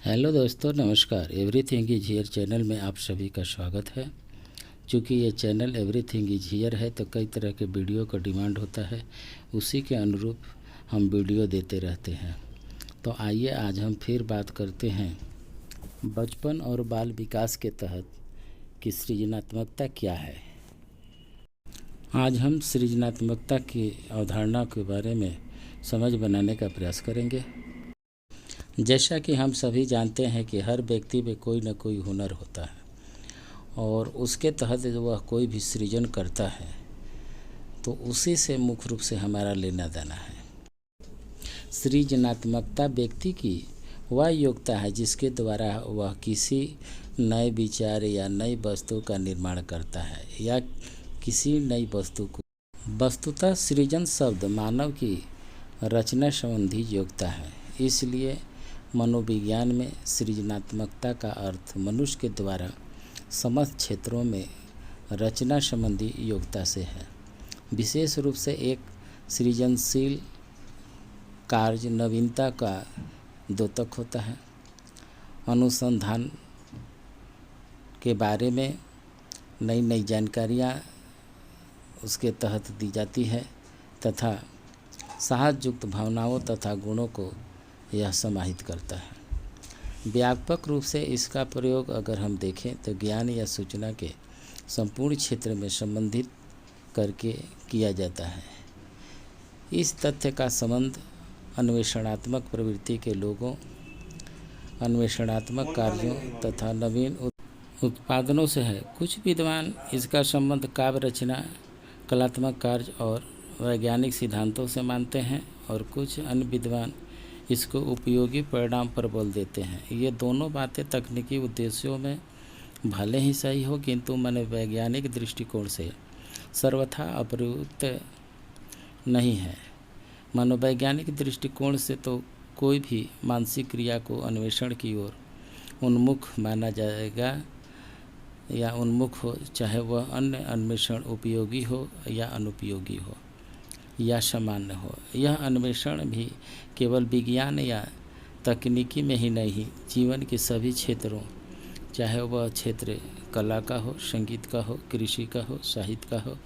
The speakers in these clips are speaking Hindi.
हेलो दोस्तों, नमस्कार। एवरीथिंग इज हियर चैनल में आप सभी का स्वागत है। चूँकि ये चैनल एवरीथिंग इज हियर है तो कई तरह के वीडियो का डिमांड होता है, उसी के अनुरूप हम वीडियो देते रहते हैं। तो आइए आज हम फिर बात करते हैं बचपन और बाल विकास के तहत कि सृजनात्मकता क्या है। आज हम सृजनात्मकता की अवधारणा के बारे में समझ बनाने का प्रयास करेंगे। जैसा कि हम सभी जानते हैं कि हर व्यक्ति में कोई न कोई हुनर होता है और उसके तहत वह कोई भी सृजन करता है तो उसी से मुख्य रूप से हमारा लेना देना है। सृजनात्मकता व्यक्ति की वह योग्यता है जिसके द्वारा वह किसी नए विचार या नई वस्तु का निर्माण करता है या किसी नई वस्तु को। वस्तुतः सृजन शब्द मानव की रचना संबंधी योग्यता है, इसलिए मनोविज्ञान में सृजनात्मकता का अर्थ मनुष्य के द्वारा समस्त क्षेत्रों में रचना संबंधी योग्यता से है। विशेष रूप से एक सृजनशील कार्य नवीनता का द्योतक होता है। अनुसंधान के बारे में नई नई जानकारियाँ उसके तहत दी जाती है तथा साहस युक्त भावनाओं तथा गुणों को यह समाहित करता है। व्यापक रूप से इसका प्रयोग अगर हम देखें तो ज्ञान या सूचना के संपूर्ण क्षेत्र में संबंधित करके किया जाता है। इस तथ्य का संबंध अन्वेषणात्मक प्रवृत्ति के लोगों, अन्वेषणात्मक कार्यों तथा नवीन उत्पादनों से है। कुछ विद्वान इसका संबंध काव्य रचना, कलात्मक कार्य और वैज्ञानिक सिद्धांतों से मानते हैं और कुछ अन्य विद्वान इसको उपयोगी परिणाम पर बल देते हैं। ये दोनों बातें तकनीकी उद्देश्यों में भले ही सही हो किंतु मनोवैज्ञानिक दृष्टिकोण से सर्वथा अप्रयुक्त नहीं है। मनोवैज्ञानिक दृष्टिकोण से तो कोई भी मानसिक क्रिया को अन्वेषण की ओर उन्मुख माना जाएगा या उन्मुख हो, चाहे वह अन्य अन्वेषण उपयोगी हो या अनुपयोगी हो या सामान्य हो। यह अन्वेषण भी केवल विज्ञान या तकनीकी में ही नहीं, जीवन के सभी क्षेत्रों, चाहे वह क्षेत्र कला का हो, संगीत का हो, कृषि का हो, साहित्य का हो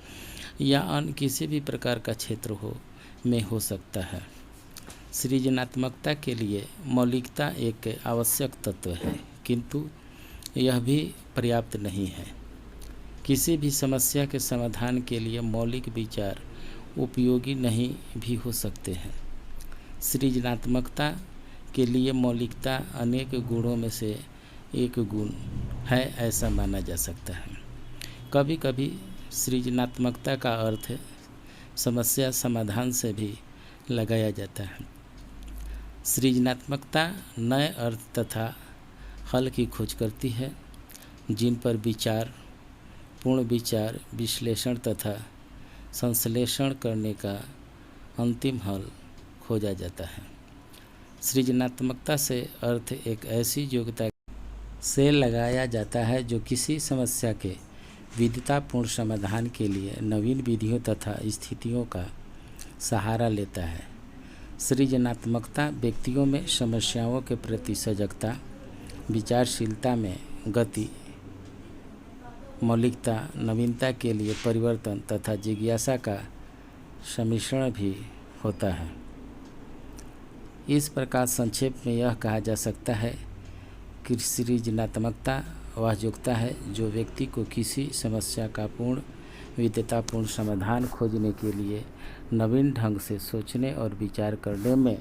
या अन्य किसी भी प्रकार का क्षेत्र हो में हो सकता है। सृजनात्मकता के लिए मौलिकता एक आवश्यक तत्व है किंतु यह भी पर्याप्त नहीं है। किसी भी समस्या के समाधान के लिए मौलिक विचार उपयोगी नहीं भी हो सकते हैं। सृजनात्मकता के लिए मौलिकता अनेक गुणों में से एक गुण है ऐसा माना जा सकता है। कभी कभी सृजनात्मकता का अर्थ समस्या समाधान से भी लगाया जाता है। सृजनात्मकता नए अर्थ तथा हल की खोज करती है जिन पर विचार, पूर्ण विचार, विश्लेषण तथा संश्लेषण करने का अंतिम हल खोजा जाता है। सृजनात्मकता से अर्थ एक ऐसी योग्यता से लगाया जाता है जो किसी समस्या के विविधतापूर्ण समाधान के लिए नवीन विधियों तथा स्थितियों का सहारा लेता है। सृजनात्मकता व्यक्तियों में समस्याओं के प्रति सजगता, विचारशीलता में गति, मौलिकता, नवीनता के लिए परिवर्तन तथा जिज्ञासा का सम्मिश्रण भी होता है। इस प्रकार संक्षेप में यह कहा जा सकता है कि सृजनात्मकता वह योग्यता है जो व्यक्ति को किसी समस्या का पूर्ण विविधतापूर्ण समाधान खोजने के लिए नवीन ढंग से सोचने और विचार करने में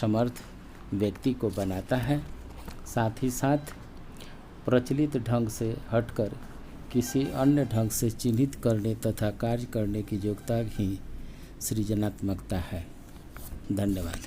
समर्थ व्यक्ति को बनाता है। साथ ही साथ प्रचलित ढंग से हटकर किसी अन्य ढंग से चिन्हित करने तथा कार्य करने की योग्यता ही सृजनात्मकता है। धन्यवाद।